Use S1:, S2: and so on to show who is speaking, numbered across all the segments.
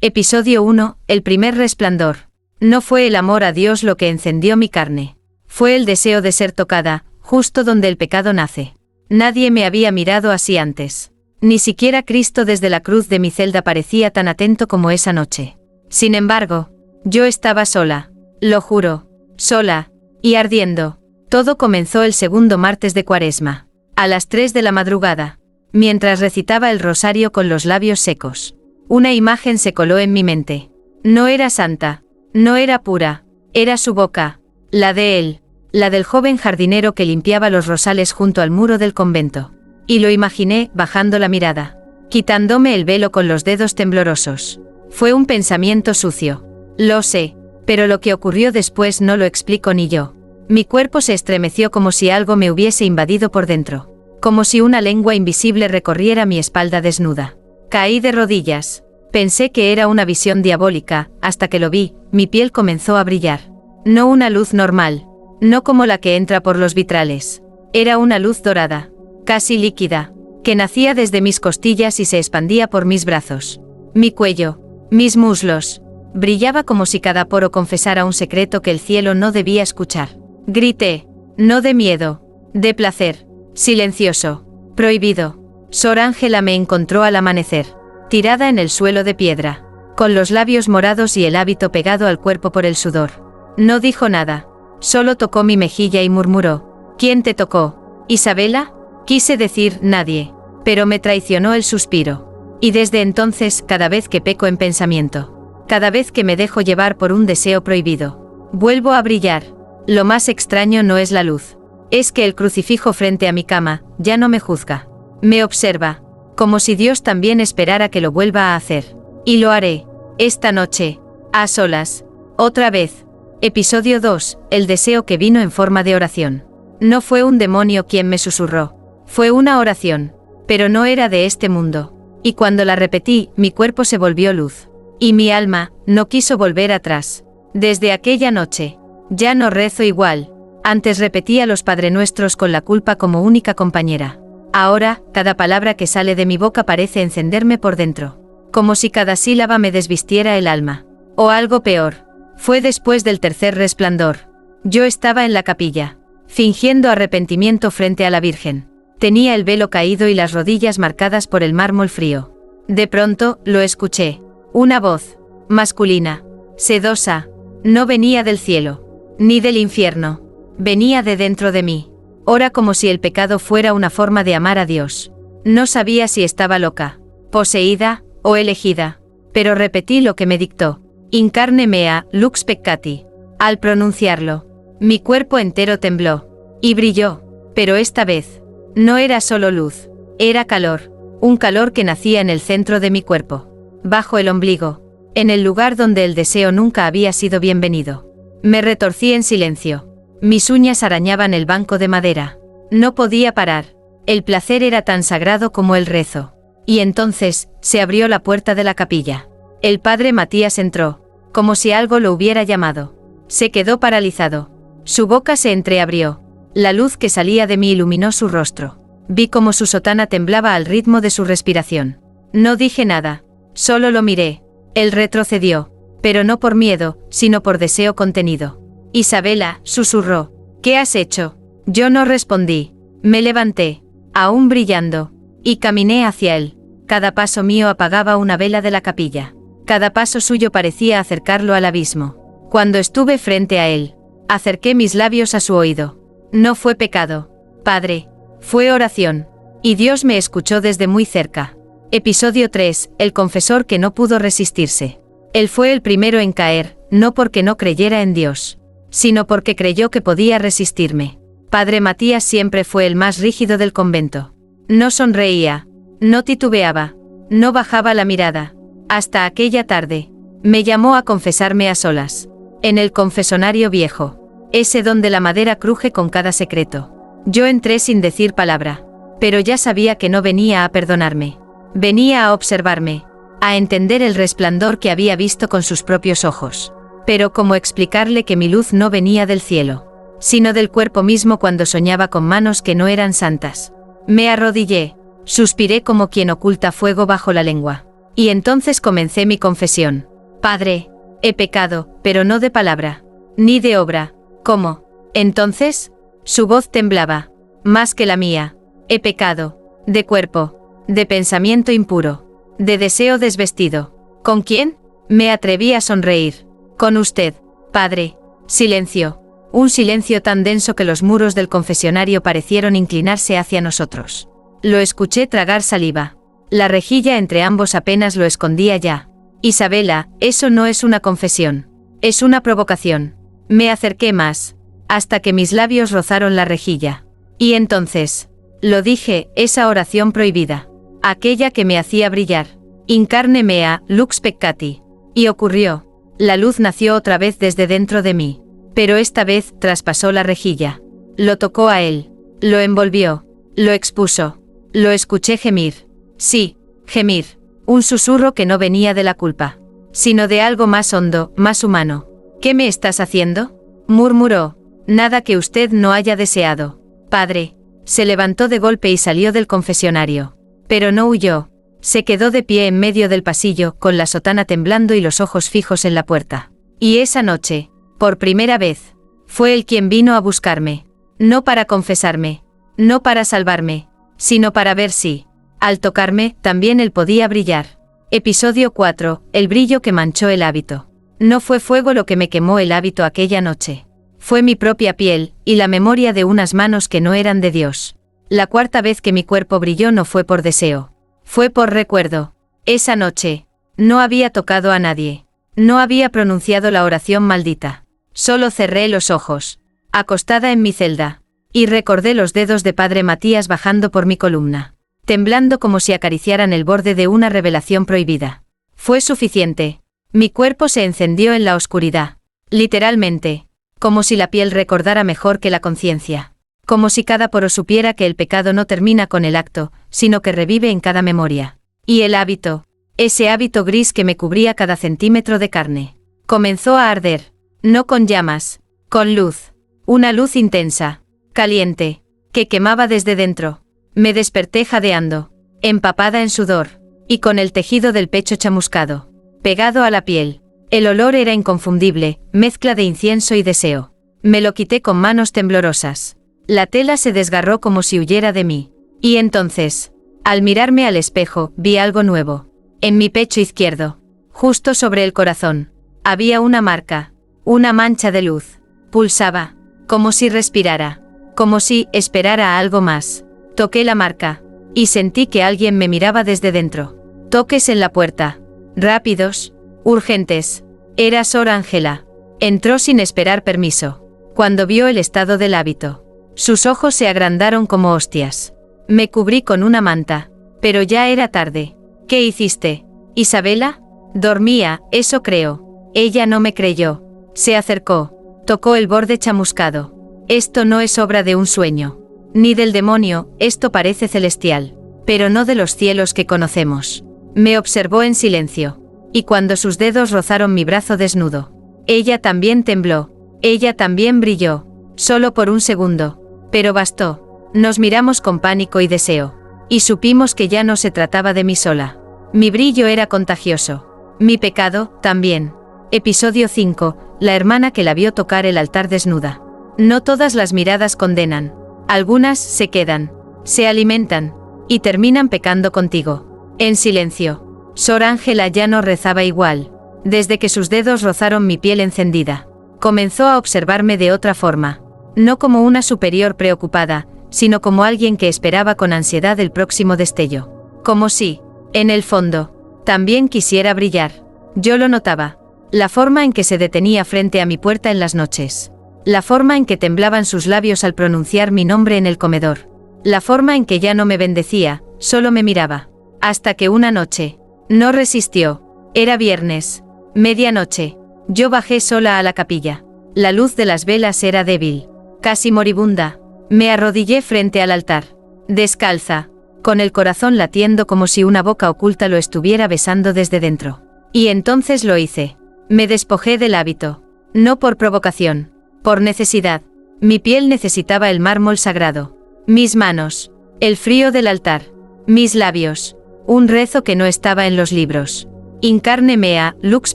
S1: Episodio 1, el primer resplandor. No fue el amor a Dios lo que encendió mi carne. Fue el deseo de ser tocada, justo donde el pecado nace. Nadie me había mirado así antes. Ni siquiera Cristo desde la cruz de mi celda parecía tan atento como esa noche. Sin embargo, yo estaba sola. Lo juro. Sola. Y ardiendo. Todo comenzó el segundo martes de Cuaresma. A las 3 de la madrugada. Mientras recitaba el rosario con los labios secos. Una imagen se coló en mi mente. No era santa. No era pura. Era su boca. La de él. La del joven jardinero que limpiaba los rosales junto al muro del convento. Y lo imaginé, bajando la mirada. Quitándome el velo con los dedos temblorosos. Fue un pensamiento sucio. Lo sé. Pero lo que ocurrió después no lo explico ni yo. Mi cuerpo se estremeció como si algo me hubiese invadido por dentro. Como si una lengua invisible recorriera mi espalda desnuda. Caí de rodillas. Pensé que era una visión diabólica, hasta que lo vi, mi piel comenzó a brillar. No una luz normal. No como la que entra por los vitrales. Era una luz dorada. Casi líquida. Que nacía desde mis costillas y se expandía por mis brazos. Mi cuello. Mis muslos. Brillaba como si cada poro confesara un secreto que el cielo no debía escuchar. Grité. No de miedo. De placer. Silencioso. Prohibido. Sor Ángela me encontró al amanecer, tirada en el suelo de piedra, con los labios morados y el hábito pegado al cuerpo por el sudor. No dijo nada, solo tocó mi mejilla y murmuró: ¿Quién te tocó? ¿Isabela? Quise decir nadie, pero me traicionó el suspiro. Y desde entonces, cada vez que peco en pensamiento, cada vez que me dejo llevar por un deseo prohibido, vuelvo a brillar. Lo más extraño no es la luz, es que el crucifijo frente a mi cama ya no me juzga. Me observa, como si Dios también esperara que lo vuelva a hacer. Y lo haré, esta noche, a solas, otra vez. Episodio 2, el deseo que vino en forma de oración. No fue un demonio quien me susurró, fue una oración, pero no era de este mundo. Y cuando la repetí, mi cuerpo se volvió luz. Y mi alma no quiso volver atrás. Desde aquella noche, ya no rezo igual. Antes repetía los Padrenuestros con la culpa como única compañera. Ahora, cada palabra que sale de mi boca parece encenderme por dentro. Como si cada sílaba me desvistiera el alma. O algo peor. Fue después del tercer resplandor. Yo estaba en la capilla, fingiendo arrepentimiento frente a la Virgen. Tenía el velo caído y las rodillas marcadas por el mármol frío. De pronto, lo escuché. Una voz. Masculina. Sedosa. No venía del cielo. Ni del infierno. Venía de dentro de mí. Ora como si el pecado fuera una forma de amar a Dios. No sabía si estaba loca, poseída, o elegida. Pero repetí lo que me dictó. In carne mea, lux peccati. Al pronunciarlo, mi cuerpo entero tembló. Y brilló. Pero esta vez, no era solo luz. Era calor. Un calor que nacía en el centro de mi cuerpo. Bajo el ombligo. En el lugar donde el deseo nunca había sido bienvenido. Me retorcí en silencio. Mis uñas arañaban el banco de madera. No podía parar. El placer era tan sagrado como el rezo. Y entonces, se abrió la puerta de la capilla. El padre Matías entró, como si algo lo hubiera llamado. Se quedó paralizado. Su boca se entreabrió. La luz que salía de mí iluminó su rostro. Vi como su sotana temblaba al ritmo de su respiración. No dije nada. Solo lo miré. Él retrocedió. Pero no por miedo, sino por deseo contenido. Isabela, susurró. ¿Qué has hecho? Yo no respondí. Me levanté, aún brillando, y caminé hacia él. Cada paso mío apagaba una vela de la capilla. Cada paso suyo parecía acercarlo al abismo. Cuando estuve frente a él, acerqué mis labios a su oído. No fue pecado, Padre. Fue oración. Y Dios me escuchó desde muy cerca. Episodio 3, el confesor que no pudo resistirse. Él fue el primero en caer, no porque no creyera en Dios, sino porque creyó que podía resistirme. Padre Matías siempre fue el más rígido del convento. No sonreía, no titubeaba, no bajaba la mirada. Hasta aquella tarde, me llamó a confesarme a solas. En el confesonario viejo, ese donde la madera cruje con cada secreto. Yo entré sin decir palabra, pero ya sabía que no venía a perdonarme. Venía a observarme, a entender el resplandor que había visto con sus propios ojos. Pero ¿cómo explicarle que mi luz no venía del cielo, sino del cuerpo mismo cuando soñaba con manos que no eran santas? Me arrodillé, suspiré como quien oculta fuego bajo la lengua. Y entonces comencé mi confesión. Padre, he pecado, pero no de palabra, ni de obra. ¿Cómo? Entonces, su voz temblaba, más que la mía. He pecado, de cuerpo, de pensamiento impuro, de deseo desvestido. ¿Con quién? Me atreví a sonreír. Con usted, padre. Silencio. Un silencio tan denso que los muros del confesionario parecieron inclinarse hacia nosotros. Lo escuché tragar saliva. La rejilla entre ambos apenas lo escondía ya. Isabela, eso no es una confesión. Es una provocación. Me acerqué más, hasta que mis labios rozaron la rejilla. Y entonces, lo dije, esa oración prohibida. Aquella que me hacía brillar. In carne mea, lux peccati. Y ocurrió. La luz nació otra vez desde dentro de mí. Pero esta vez traspasó la rejilla. Lo tocó a él. Lo envolvió. Lo expuso. Lo escuché gemir. Sí, gemir. Un susurro que no venía de la culpa, sino de algo más hondo, más humano. ¿Qué me estás haciendo?, murmuró. Nada que usted no haya deseado. Padre. Se levantó de golpe y salió del confesionario. Pero no huyó. Se quedó de pie en medio del pasillo, con la sotana temblando y los ojos fijos en la puerta. Y esa noche, por primera vez, fue él quien vino a buscarme. No para confesarme, no para salvarme, sino para ver si, al tocarme, también él podía brillar. Episodio 4. El brillo que manchó el hábito. No fue fuego lo que me quemó el hábito aquella noche. Fue mi propia piel, y la memoria de unas manos que no eran de Dios. La cuarta vez que mi cuerpo brilló no fue por deseo. Fue por recuerdo. Esa noche, no había tocado a nadie. No había pronunciado la oración maldita. Solo cerré los ojos, acostada en mi celda, y recordé los dedos de Padre Matías bajando por mi columna, temblando como si acariciaran el borde de una revelación prohibida. Fue suficiente. Mi cuerpo se encendió en la oscuridad. Literalmente. Como si la piel recordara mejor que la conciencia. Como si cada poro supiera que el pecado no termina con el acto, sino que revive en cada memoria. Y el hábito, ese hábito gris que me cubría cada centímetro de carne, comenzó a arder. No con llamas, con luz. Una luz intensa, caliente, que quemaba desde dentro. Me desperté jadeando, empapada en sudor, y con el tejido del pecho chamuscado, pegado a la piel. El olor era inconfundible, mezcla de incienso y deseo. Me lo quité con manos temblorosas. La tela se desgarró como si huyera de mí. Y entonces, al mirarme al espejo, vi algo nuevo. En mi pecho izquierdo, justo sobre el corazón, había una marca, una mancha de luz. Pulsaba, como si respirara, como si esperara a algo más. Toqué la marca, y sentí que alguien me miraba desde dentro. Toques en la puerta. Rápidos, urgentes. Era Sor Ángela. Entró sin esperar permiso. Cuando vio el estado del hábito, sus ojos se agrandaron como hostias. Me cubrí con una manta. Pero ya era tarde. ¿Qué hiciste, Isabela? Dormía, eso creo. Ella no me creyó. Se acercó. Tocó el borde chamuscado. Esto no es obra de un sueño. Ni del demonio, esto parece celestial. Pero no de los cielos que conocemos. Me observó en silencio. Y cuando sus dedos rozaron mi brazo desnudo, ella también tembló. Ella también brilló. Solo por un segundo. Pero bastó. Nos miramos con pánico y deseo. Y supimos que ya no se trataba de mí sola. Mi brillo era contagioso. Mi pecado, también. Episodio 5. La hermana que la vio tocar el altar desnuda. No todas las miradas condenan. Algunas se quedan, se alimentan, y terminan pecando contigo. En silencio. Sor Ángela ya no rezaba igual. Desde que sus dedos rozaron mi piel encendida, comenzó a observarme de otra forma. No como una superior preocupada, sino como alguien que esperaba con ansiedad el próximo destello. Como si, en el fondo, también quisiera brillar. Yo lo notaba. La forma en que se detenía frente a mi puerta en las noches. La forma en que temblaban sus labios al pronunciar mi nombre en el comedor. La forma en que ya no me bendecía, solo me miraba. Hasta que una noche, no resistió. Era viernes, medianoche. Yo bajé sola a la capilla. La luz de las velas era débil, casi moribunda. Me arrodillé frente al altar, descalza, con el corazón latiendo como si una boca oculta lo estuviera besando desde dentro. Y entonces lo hice. Me despojé del hábito. No por provocación, por necesidad. Mi piel necesitaba el mármol sagrado. Mis manos, el frío del altar. Mis labios, Un rezo que no estaba en los libros. In carne mea, lux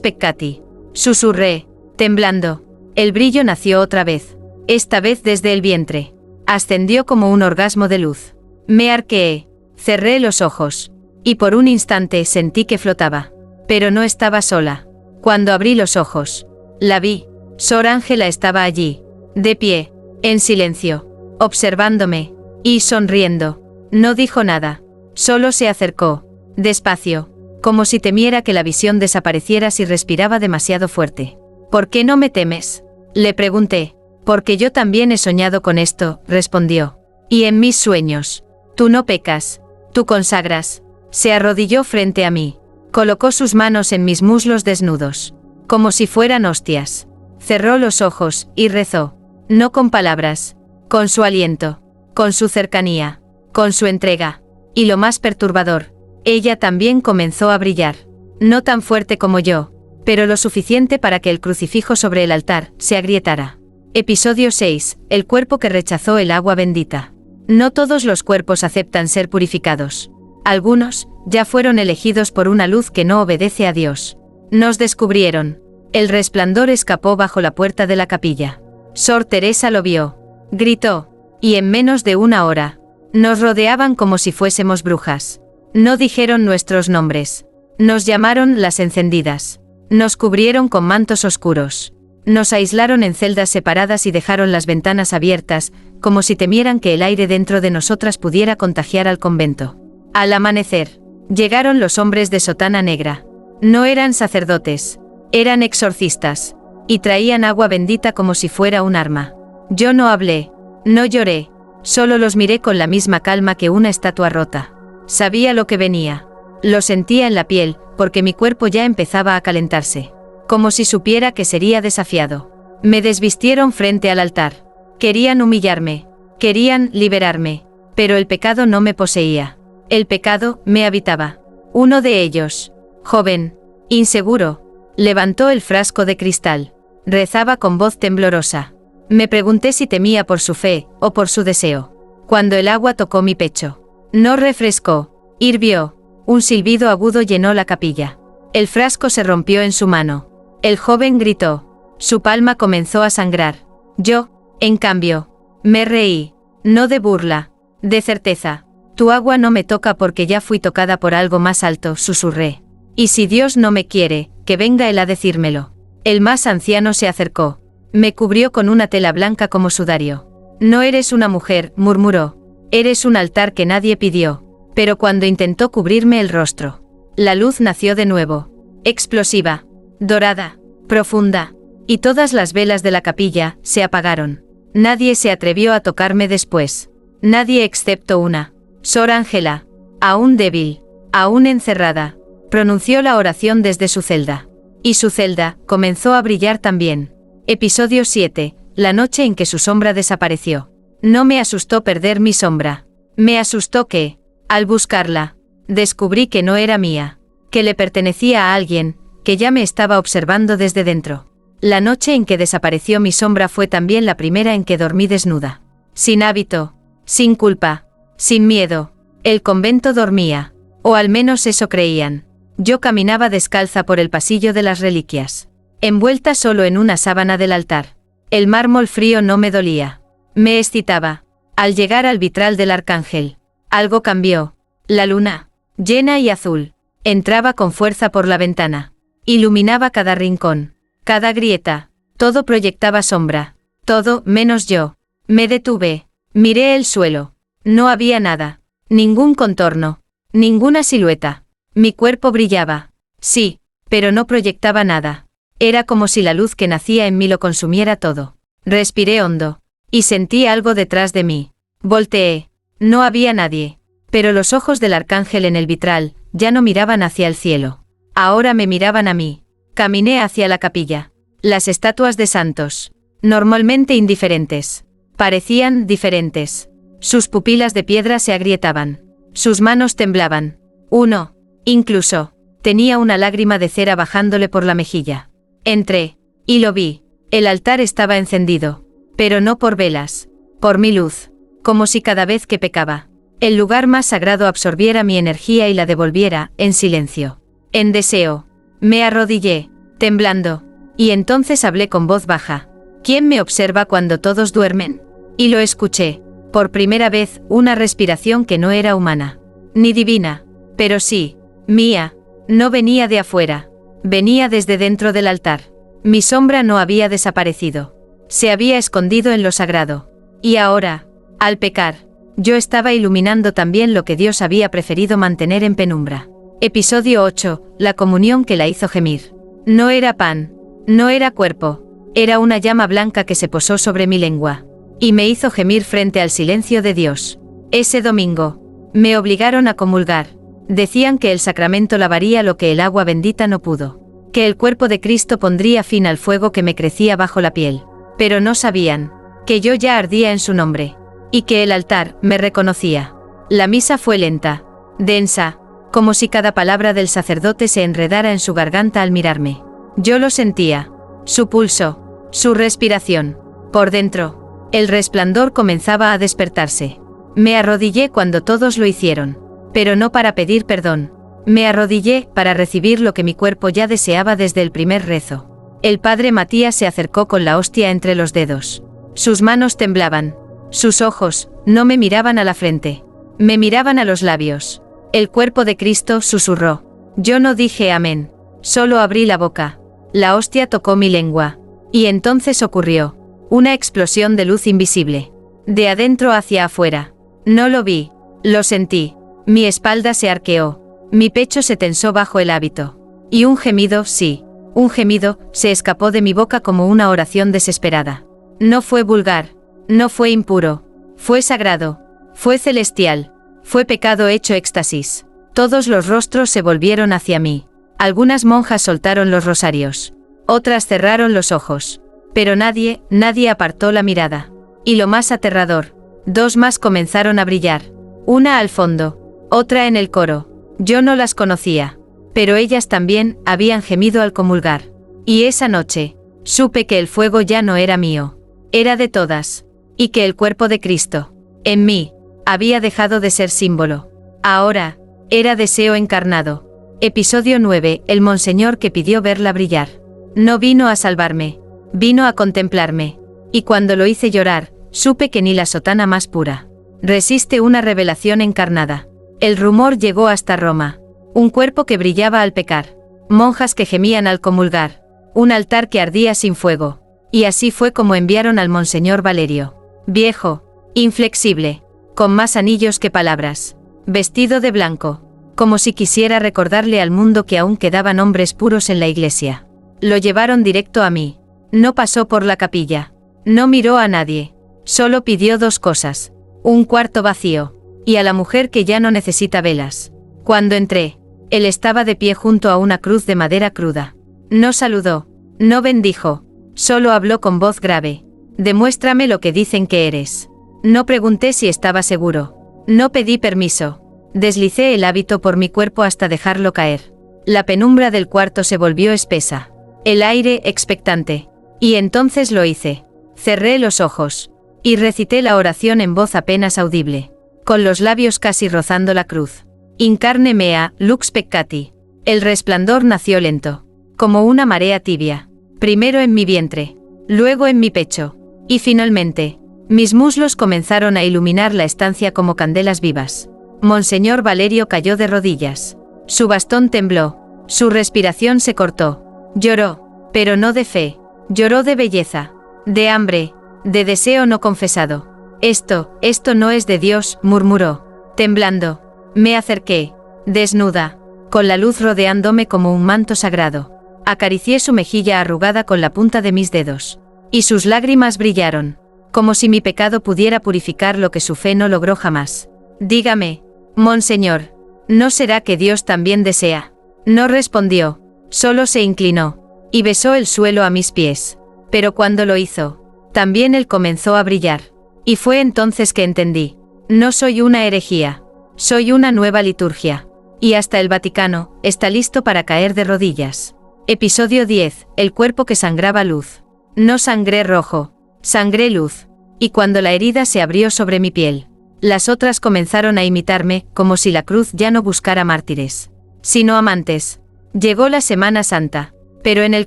S1: peccati. Susurré, temblando. El brillo nació otra vez. Esta vez desde el vientre. Ascendió como un orgasmo de luz. Me arqueé. Cerré los ojos. Y por un instante sentí que flotaba. Pero no estaba sola. Cuando abrí los ojos, la vi. Sor Ángela estaba allí. De pie. En silencio. Observándome. Y sonriendo. No dijo nada. Solo se acercó. Despacio. Como si temiera que la visión desapareciera si respiraba demasiado fuerte. ¿Por qué no me temes? Le pregunté. Porque yo también he soñado con esto, respondió. Y en mis sueños. Tú no pecas. Tú consagras. Se arrodilló frente a mí. Colocó sus manos en mis muslos desnudos. Como si fueran hostias. Cerró los ojos y rezó. No con palabras. Con su aliento. Con su cercanía. Con su entrega. Y lo más perturbador. Ella también comenzó a brillar. No tan fuerte como yo. Pero lo suficiente para que el crucifijo sobre el altar se agrietara. Episodio 6. El cuerpo que rechazó el agua bendita. No todos los cuerpos aceptan ser purificados. Algunos, ya fueron elegidos por una luz que no obedece a Dios. Nos descubrieron. El resplandor escapó bajo la puerta de la capilla. Sor Teresa lo vio. Gritó. Y en menos de una hora. Nos rodeaban como si fuésemos brujas. No dijeron nuestros nombres. Nos llamaron las encendidas. Nos cubrieron con mantos oscuros. Nos aislaron en celdas separadas y dejaron las ventanas abiertas, como si temieran que el aire dentro de nosotras pudiera contagiar al convento. Al amanecer, llegaron los hombres de sotana negra. No eran sacerdotes, eran exorcistas, y traían agua bendita como si fuera un arma. Yo no hablé, no lloré, solo los miré con la misma calma que una estatua rota. Sabía lo que venía. Lo sentía en la piel, porque mi cuerpo ya empezaba a calentarse. Como si supiera que sería desafiado. Me desvistieron frente al altar. Querían humillarme. Querían liberarme. Pero el pecado no me poseía. El pecado me habitaba. Uno de ellos, joven, inseguro, levantó el frasco de cristal. Rezaba con voz temblorosa. Me pregunté si temía por su fe, o por su deseo. Cuando el agua tocó mi pecho. No refrescó, hirvió. Un silbido agudo llenó la capilla. El frasco se rompió en su mano. El joven gritó. Su palma comenzó a sangrar. Yo, en cambio, me reí. No de burla, de certeza. Tu agua no me toca porque ya fui tocada por algo más alto, susurré. Y si Dios no me quiere, que venga Él a decírmelo. El más anciano se acercó. Me cubrió con una tela blanca como sudario. No eres una mujer, murmuró. Eres un altar que nadie pidió. Pero cuando intentó cubrirme el rostro, la luz nació de nuevo. Explosiva. Dorada, profunda, y todas las velas de la capilla se apagaron. Nadie se atrevió a tocarme después. Nadie excepto una. Sor Ángela, aún débil, aún encerrada, pronunció la oración desde su celda. Y su celda comenzó a brillar también. Episodio 7. La noche en que su sombra desapareció. No me asustó perder mi sombra. Me asustó que, al buscarla, descubrí que no era mía, que le pertenecía a alguien, que ya me estaba observando desde dentro. La noche en que desapareció mi sombra fue también la primera en que dormí desnuda. Sin hábito, sin culpa, sin miedo. El convento dormía, o al menos eso creían. Yo caminaba descalza por el pasillo de las reliquias, envuelta solo en una sábana del altar. El mármol frío no me dolía. Me excitaba. Al llegar al vitral del arcángel, algo cambió. La luna, llena y azul, entraba con fuerza por la ventana. Iluminaba cada rincón, cada grieta, todo proyectaba sombra, todo menos yo. Me detuve, miré el suelo. No había nada, ningún contorno, ninguna silueta. Mi cuerpo brillaba, sí, pero no proyectaba nada. Era como si la luz que nacía en mí lo consumiera todo. Respiré hondo, y sentí algo detrás de mí. Volteé, no había nadie, pero los ojos del arcángel en el vitral ya no miraban hacia el cielo. Ahora me miraban a mí. Caminé hacia la capilla. Las estatuas de santos, normalmente indiferentes, parecían diferentes. Sus pupilas de piedra se agrietaban. Sus manos temblaban. Uno, incluso, tenía una lágrima de cera bajándole por la mejilla. Entré, y lo vi. El altar estaba encendido, pero no por velas, por mi luz, como si cada vez que pecaba, el lugar más sagrado absorbiera mi energía y la devolviera, en silencio. En deseo. Me arrodillé, temblando. Y entonces hablé con voz baja. ¿Quién me observa cuando todos duermen? Y lo escuché. Por primera vez, una respiración que no era humana. Ni divina. Pero sí, mía. No venía de afuera. Venía desde dentro del altar. Mi sombra no había desaparecido. Se había escondido en lo sagrado. Y ahora, al pecar, yo estaba iluminando también lo que Dios había preferido mantener en penumbra. Episodio 8. La comunión que la hizo gemir. No era pan. No era cuerpo. Era una llama blanca que se posó sobre mi lengua. Y me hizo gemir frente al silencio de Dios. Ese domingo, me obligaron a comulgar. Decían que el sacramento lavaría lo que el agua bendita no pudo. Que el cuerpo de Cristo pondría fin al fuego que me crecía bajo la piel. Pero no sabían que yo ya ardía en su nombre. Y que el altar me reconocía. La misa fue lenta, densa, como si cada palabra del sacerdote se enredara en su garganta al mirarme. Yo lo sentía. Su pulso, su respiración. Por dentro, el resplandor comenzaba a despertarse. Me arrodillé cuando todos lo hicieron. Pero no para pedir perdón. Me arrodillé para recibir lo que mi cuerpo ya deseaba desde el primer rezo. El padre Matías se acercó con la hostia entre los dedos. Sus manos temblaban. Sus ojos no me miraban a la frente. Me miraban a los labios. El cuerpo de Cristo susurró. Yo no dije amén. Solo abrí la boca. La hostia tocó mi lengua. Y entonces ocurrió. Una explosión de luz invisible. De adentro hacia afuera. No lo vi. Lo sentí. Mi espalda se arqueó. Mi pecho se tensó bajo el hábito. Y un gemido, sí, un gemido, se escapó de mi boca como una oración desesperada. No fue vulgar. No fue impuro. Fue sagrado. Fue celestial. Fue pecado hecho éxtasis. Todos los rostros se volvieron hacia mí. Algunas monjas soltaron los rosarios. Otras cerraron los ojos. Pero nadie apartó la mirada. Y lo más aterrador, dos más comenzaron a brillar. Una al fondo, otra en el coro. Yo no las conocía. Pero ellas también habían gemido al comulgar. Y esa noche, supe que el fuego ya no era mío. Era de todas. Y que el cuerpo de Cristo, en mí, había dejado de ser símbolo. Ahora, era deseo encarnado. Episodio 9. El monseñor que pidió verla brillar. No vino a salvarme. Vino a contemplarme. Y cuando lo hice llorar, supe que ni la sotana más pura resiste una revelación encarnada. El rumor llegó hasta Roma. Un cuerpo que brillaba al pecar. Monjas que gemían al comulgar. Un altar que ardía sin fuego. Y así fue como enviaron al monseñor Valerio. Viejo, inflexible, con más anillos que palabras, vestido de blanco, como si quisiera recordarle al mundo que aún quedaban hombres puros en la iglesia. Lo llevaron directo a mí. No pasó por la capilla. No miró a nadie. Solo pidió dos cosas. Un cuarto vacío. Y a la mujer que ya no necesita velas. Cuando entré, él estaba de pie junto a una cruz de madera cruda. No saludó. No bendijo. Solo habló con voz grave. Demuéstrame lo que dicen que eres. No pregunté si estaba seguro. No pedí permiso. Deslicé el hábito por mi cuerpo hasta dejarlo caer. La penumbra del cuarto se volvió espesa. El aire expectante. Y entonces lo hice. Cerré los ojos. Y recité la oración en voz apenas audible. Con los labios casi rozando la cruz. In carne mea, lux peccati. El resplandor nació lento. Como una marea tibia. Primero en mi vientre. Luego en mi pecho. Y finalmente, mis muslos comenzaron a iluminar la estancia como candelas vivas. Monseñor Valerio cayó de rodillas. Su bastón tembló. Su respiración se cortó. Lloró, pero no de fe. Lloró de belleza. De hambre. De deseo no confesado. Esto no es de Dios, murmuró. Temblando. Me acerqué. Desnuda. Con la luz rodeándome como un manto sagrado. Acaricié su mejilla arrugada con la punta de mis dedos. Y sus lágrimas brillaron. Como si mi pecado pudiera purificar lo que su fe no logró jamás. Dígame, monseñor, ¿no será que Dios también desea? No respondió. Solo se inclinó. Y besó el suelo a mis pies. Pero cuando lo hizo, también él comenzó a brillar. Y fue entonces que entendí. No soy una herejía. Soy una nueva liturgia. Y hasta el Vaticano está listo para caer de rodillas. Episodio 10. El cuerpo que sangraba luz. No sangré rojo. Sangré luz. Y cuando la herida se abrió sobre mi piel, Las otras comenzaron a imitarme, como si la cruz ya no buscara mártires, sino amantes. Llegó la Semana Santa, pero en el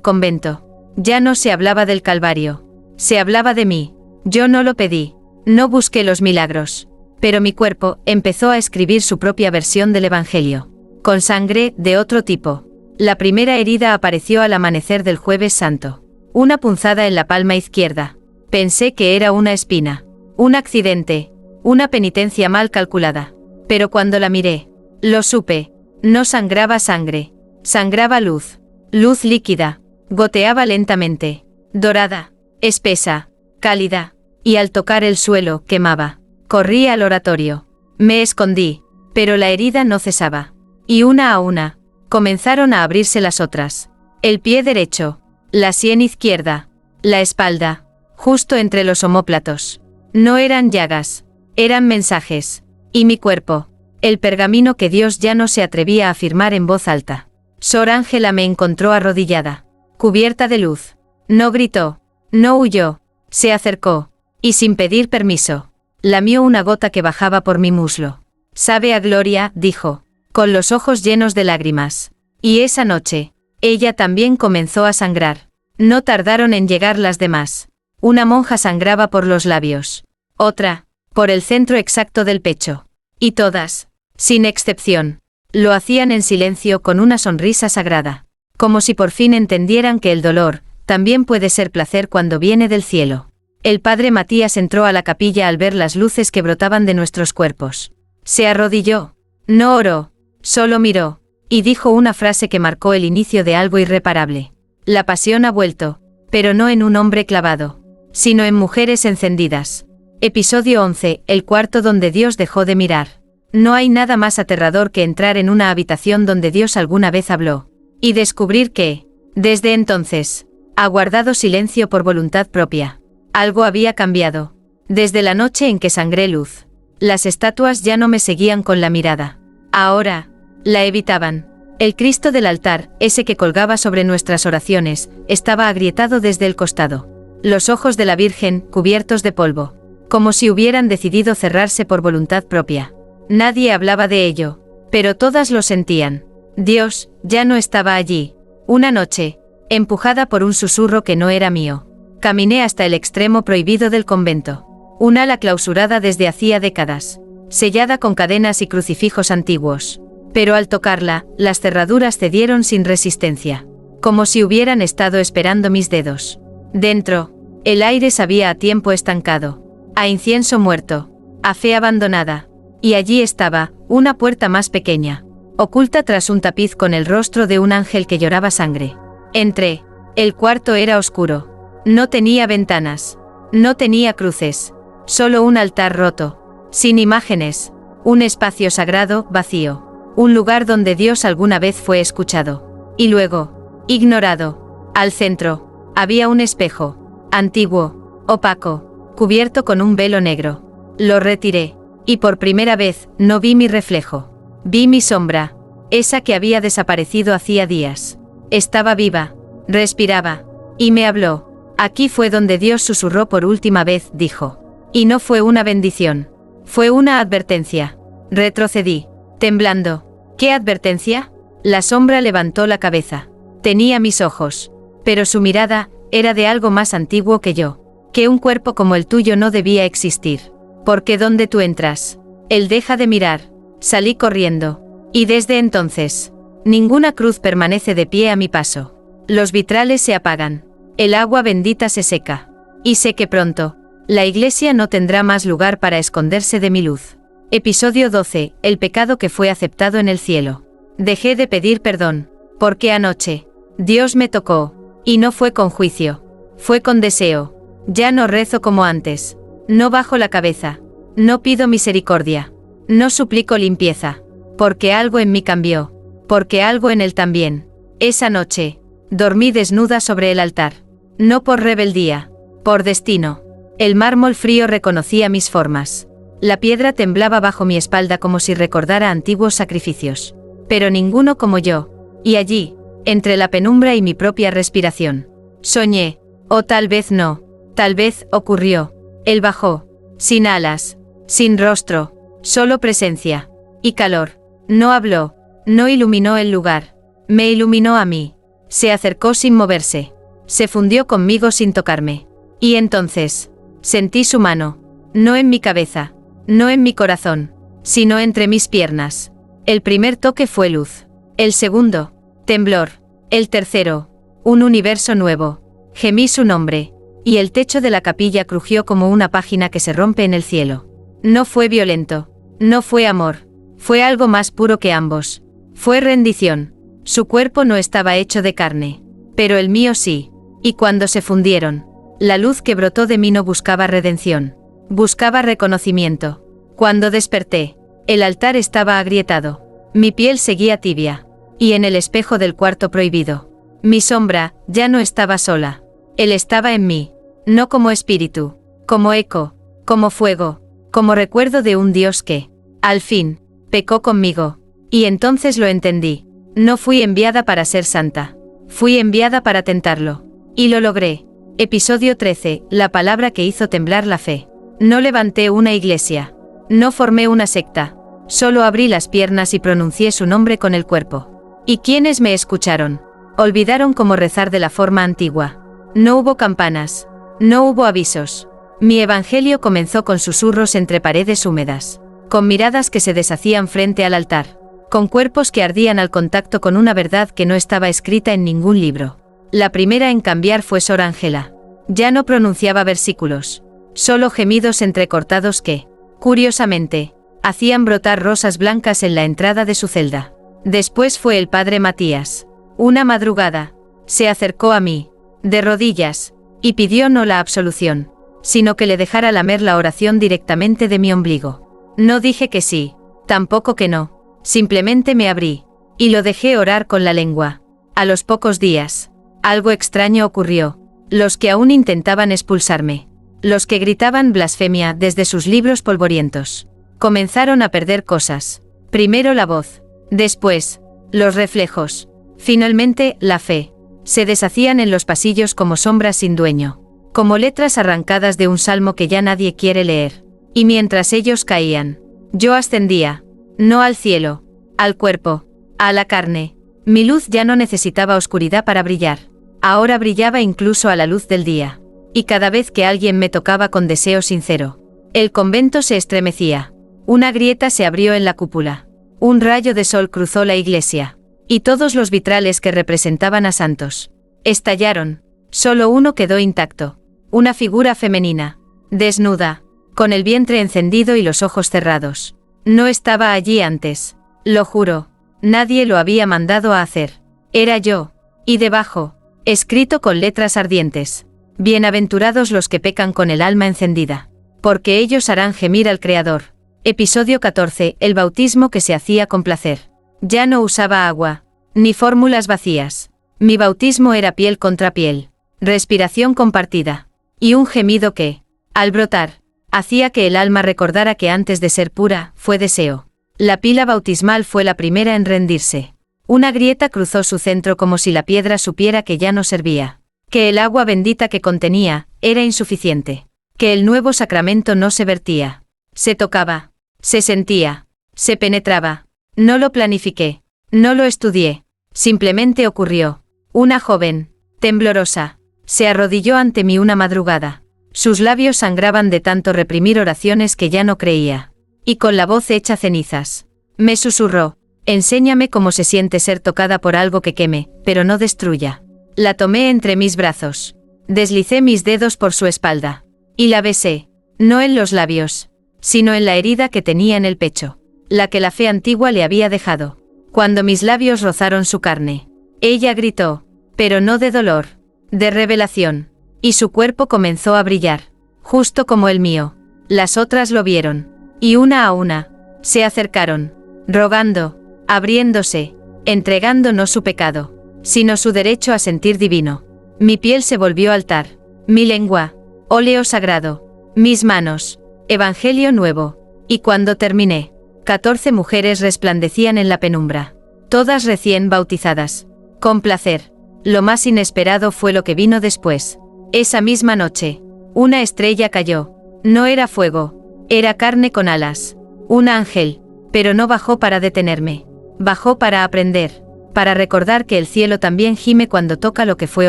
S1: convento ya no se hablaba del Calvario, se hablaba de mí. Yo no lo pedí, no busqué los milagros, pero mi cuerpo empezó a escribir su propia versión del Evangelio, con sangre de otro tipo. La primera herida apareció al amanecer del Jueves Santo, una punzada en la palma izquierda. Pensé que era una espina, un accidente, una penitencia mal calculada. Pero cuando la miré, lo supe, no sangraba sangre, sangraba luz, luz líquida, goteaba lentamente, dorada, espesa, cálida, y al tocar el suelo, quemaba. Corrí al oratorio, me escondí, pero la herida no cesaba, y una a una, comenzaron a abrirse las otras. El pie derecho, la sien izquierda, la espalda, justo entre los omóplatos. No eran llagas, eran mensajes, y mi cuerpo, el pergamino que Dios ya no se atrevía a afirmar en voz alta. Sor Ángela me encontró arrodillada, cubierta de luz. No gritó, no huyó, se acercó, y sin pedir permiso, lamió una gota que bajaba por mi muslo. Sabe a gloria, dijo, con los ojos llenos de lágrimas. Y esa noche, ella también comenzó a sangrar. No tardaron en llegar las demás. Una monja sangraba por los labios, otra, por el centro exacto del pecho. Y todas, sin excepción, lo hacían en silencio con una sonrisa sagrada, como si por fin entendieran que el dolor también puede ser placer cuando viene del cielo. El padre Matías entró a la capilla al ver las luces que brotaban de nuestros cuerpos. Se arrodilló, no oró, solo miró, y dijo una frase que marcó el inicio de algo irreparable. La pasión ha vuelto, pero no en un hombre clavado, sino en mujeres encendidas. Episodio 11, el cuarto donde Dios dejó de mirar. No hay nada más aterrador que entrar en una habitación donde Dios alguna vez habló, y descubrir que, desde entonces, ha guardado silencio por voluntad propia. Algo había cambiado. Desde la noche en que sangré luz, las estatuas ya no me seguían con la mirada. Ahora, la evitaban. El Cristo del altar, ese que colgaba sobre nuestras oraciones, estaba agrietado desde el costado. Los ojos de la Virgen, cubiertos de polvo, como si hubieran decidido cerrarse por voluntad propia. Nadie hablaba de ello, pero todas lo sentían. Dios ya no estaba allí. Una noche, empujada por un susurro que no era mío, caminé hasta el extremo prohibido del convento. Un ala clausurada desde hacía décadas, sellada con cadenas y crucifijos antiguos. Pero al tocarla, las cerraduras cedieron sin resistencia, como si hubieran estado esperando mis dedos. Dentro, el aire sabía a tiempo estancado, a incienso muerto, a fe abandonada. Y allí estaba, una puerta más pequeña, oculta tras un tapiz con el rostro de un ángel que lloraba sangre. Entré. El cuarto era oscuro. No tenía ventanas. No tenía cruces. Solo un altar roto. Sin imágenes. Un espacio sagrado, vacío. Un lugar donde Dios alguna vez fue escuchado. Y luego, ignorado. Al centro, había un espejo. Antiguo. Opaco. Cubierto con un velo negro. Lo retiré. Y por primera vez, no vi mi reflejo. Vi mi sombra. Esa que había desaparecido hacía días. Estaba viva. Respiraba. Y me habló. Aquí fue donde Dios susurró por última vez, dijo. Y no fue una bendición. Fue una advertencia. Retrocedí, temblando. ¿Qué advertencia? La sombra levantó la cabeza. Tenía mis ojos. Pero su mirada era de algo más antiguo que yo. Que un cuerpo como el tuyo no debía existir. Porque donde tú entras, Él deja de mirar. Salí corriendo. Y desde entonces, ninguna cruz permanece de pie a mi paso. Los vitrales se apagan. El agua bendita se seca. Y sé que pronto, la iglesia no tendrá más lugar para esconderse de mi luz. Episodio 12, el pecado que fue aceptado en el cielo. Dejé de pedir perdón, porque anoche, Dios me tocó, y no fue con juicio. Fue con deseo. Ya no rezo como antes. No bajo la cabeza. No pido misericordia. No suplico limpieza. Porque algo en mí cambió. Porque algo en él también. Esa noche, dormí desnuda sobre el altar. No por rebeldía. Por destino. El mármol frío reconocía mis formas. La piedra temblaba bajo mi espalda como si recordara antiguos sacrificios. Pero ninguno como yo. Y allí, entre la penumbra y mi propia respiración, soñé. O tal vez no. Tal vez ocurrió. Él bajó, sin alas, sin rostro, solo presencia y calor. No habló, no iluminó el lugar, me iluminó a mí. Se acercó sin moverse, se fundió conmigo sin tocarme. Y entonces, sentí su mano, no en mi cabeza, no en mi corazón, sino entre mis piernas. El primer toque fue luz, el segundo, temblor, el tercero, un universo nuevo. Gemí su nombre, y el techo de la capilla crujió como una página que se rompe en el cielo. No fue violento, no fue amor, fue algo más puro que ambos. Fue rendición. Su cuerpo no estaba hecho de carne, pero el mío sí. Y cuando se fundieron, la luz que brotó de mí no buscaba redención, buscaba reconocimiento. Cuando desperté, el altar estaba agrietado, mi piel seguía tibia, y en el espejo del cuarto prohibido, mi sombra ya no estaba sola. Él estaba en mí, no como espíritu, como eco, como fuego, como recuerdo de un Dios que, al fin, pecó conmigo. Y entonces lo entendí. No fui enviada para ser santa. Fui enviada para tentarlo. Y lo logré. Episodio 13. La palabra que hizo temblar la fe. No levanté una iglesia. No formé una secta. Solo abrí las piernas y pronuncié su nombre con el cuerpo. ¿Y quiénes me escucharon? Olvidaron cómo rezar de la forma antigua. No hubo campanas. No hubo avisos. Mi evangelio comenzó con susurros entre paredes húmedas. Con miradas que se deshacían frente al altar. Con cuerpos que ardían al contacto con una verdad que no estaba escrita en ningún libro. La primera en cambiar fue Sor Ángela. Ya no pronunciaba versículos, solo gemidos entrecortados que, curiosamente, hacían brotar rosas blancas en la entrada de su celda. Después fue el padre Matías. Una madrugada, se acercó a mí, de rodillas, y pidió no la absolución, sino que le dejara lamer la oración directamente de mi ombligo. No dije que sí, tampoco que no. Simplemente me abrí, y lo dejé orar con la lengua. A los pocos días, algo extraño ocurrió. Los que aún intentaban expulsarme, los que gritaban blasfemia desde sus libros polvorientos, comenzaron a perder cosas. Primero la voz, después, los reflejos, finalmente, la fe. Se deshacían en los pasillos como sombras sin dueño, como letras arrancadas de un salmo que ya nadie quiere leer. Y mientras ellos caían, yo ascendía. No al cielo, al cuerpo, a la carne. Mi luz ya no necesitaba oscuridad para brillar. Ahora brillaba incluso a la luz del día. Y cada vez que alguien me tocaba con deseo sincero, el convento se estremecía. Una grieta se abrió en la cúpula. Un rayo de sol cruzó la iglesia. Y todos los vitrales que representaban a santos estallaron. Solo uno quedó intacto. Una figura femenina, desnuda, con el vientre encendido y los ojos cerrados. No estaba allí antes, lo juro, nadie lo había mandado a hacer. Era yo, y debajo, escrito con letras ardientes: bienaventurados los que pecan con el alma encendida, porque ellos harán gemir al Creador. Episodio 14. El bautismo que se hacía con placer. Ya no usaba agua, ni fórmulas vacías. Mi bautismo era piel contra piel, respiración compartida, y un gemido que, al brotar, hacía que el alma recordara que antes de ser pura, fue deseo. La pila bautismal fue la primera en rendirse. Una grieta cruzó su centro como si la piedra supiera que ya no servía, que el agua bendita que contenía, era insuficiente, que el nuevo sacramento no se vertía, se tocaba, se sentía, se penetraba. No lo planifiqué, no lo estudié, simplemente ocurrió. Una joven, temblorosa, se arrodilló ante mí una madrugada. Sus labios sangraban de tanto reprimir oraciones que ya no creía. Y con la voz hecha cenizas, me susurró: enséñame cómo se siente ser tocada por algo que queme, pero no destruya. La tomé entre mis brazos. Deslicé mis dedos por su espalda. Y la besé, no en los labios, sino en la herida que tenía en el pecho, la que la fe antigua le había dejado. Cuando mis labios rozaron su carne, ella gritó, pero no de dolor, de revelación. Y su cuerpo comenzó a brillar, justo como el mío. Las otras lo vieron, y una a una, se acercaron, rogando, abriéndose, entregando no su pecado, sino su derecho a sentir divino. Mi piel se volvió altar, mi lengua, óleo sagrado, mis manos, evangelio nuevo. Y cuando terminé, 14 mujeres resplandecían en la penumbra, todas recién bautizadas, con placer. Lo más inesperado fue lo que vino después. Esa misma noche, una estrella cayó. No era fuego, Era carne con alas. Un ángel, pero no bajó para detenerme. Bajó para aprender, para recordar que el cielo también gime cuando toca lo que fue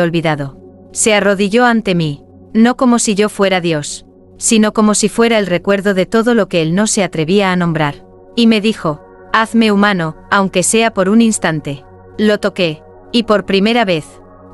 S1: olvidado. Se arrodilló ante mí, no como si yo fuera Dios, sino como si fuera el recuerdo de todo lo que él no se atrevía a nombrar. Y me dijo, hazme humano, aunque sea por un instante. Lo toqué, y por primera vez,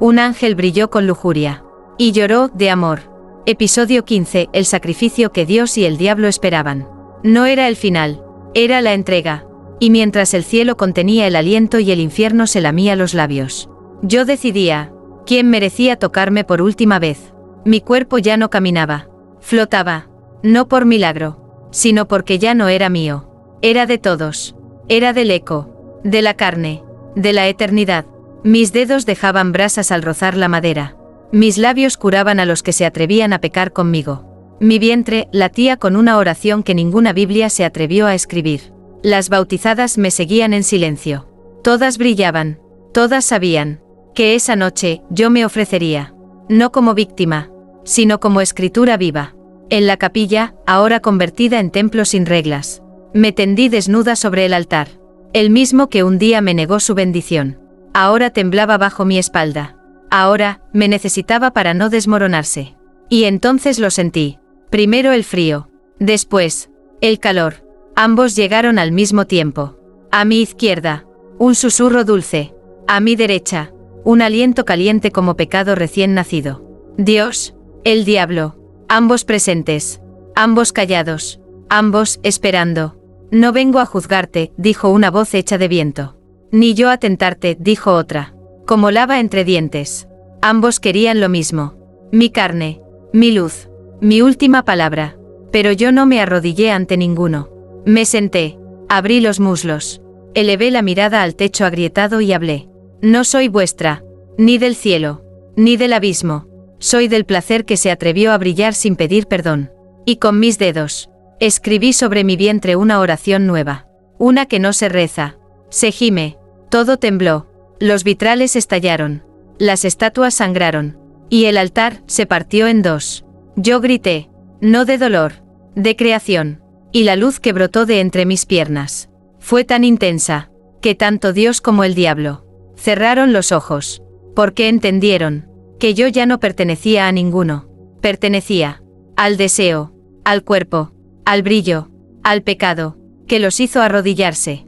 S1: un ángel brilló con lujuria. Y lloró de amor. Episodio 15. El sacrificio que Dios y el diablo esperaban. No era el final, era la entrega. Y mientras el cielo contenía el aliento y el infierno se lamía los labios, yo decidía, ¿quién merecía tocarme por última vez? Mi cuerpo ya no caminaba, flotaba, no por milagro, sino porque ya no era mío. Era de todos, era del eco, de la carne, de la eternidad. Mis dedos dejaban brasas al rozar la madera. Mis labios curaban a los que se atrevían a pecar conmigo. Mi vientre latía con una oración que ninguna Biblia se atrevió a escribir. Las bautizadas me seguían en silencio. Todas brillaban, todas sabían que esa noche yo me ofrecería, no como víctima, sino como escritura viva. En la capilla, ahora convertida en templo sin reglas, me tendí desnuda sobre el altar. El mismo que un día me negó su bendición. Ahora temblaba bajo mi espalda. Ahora, me necesitaba para no desmoronarse. Y entonces lo sentí. Primero el frío. Después, el calor. Ambos llegaron al mismo tiempo. A mi izquierda, un susurro dulce. A mi derecha, un aliento caliente como pecado recién nacido. Dios, el diablo. Ambos presentes. Ambos callados. Ambos esperando. No vengo a juzgarte, dijo una voz hecha de viento. Ni yo a tentarte, dijo otra. Como lava entre dientes. Ambos querían lo mismo. Mi carne, mi luz, mi última palabra. Pero yo no me arrodillé ante ninguno. Me senté, abrí los muslos, elevé la mirada al techo agrietado y hablé. No soy vuestra, ni del cielo, ni del abismo. Soy del placer que se atrevió a brillar sin pedir perdón. Y con mis dedos, escribí sobre mi vientre una oración nueva. Una que no se reza, se gime, todo tembló. Los vitrales estallaron, las estatuas sangraron, y el altar se partió en dos. Yo grité, no de dolor, de creación, y la luz que brotó de entre mis piernas fue tan intensa, que tanto Dios como el diablo cerraron los ojos, porque entendieron que yo ya no pertenecía a ninguno. Pertenecía al deseo, al cuerpo, al brillo, al pecado, que los hizo arrodillarse.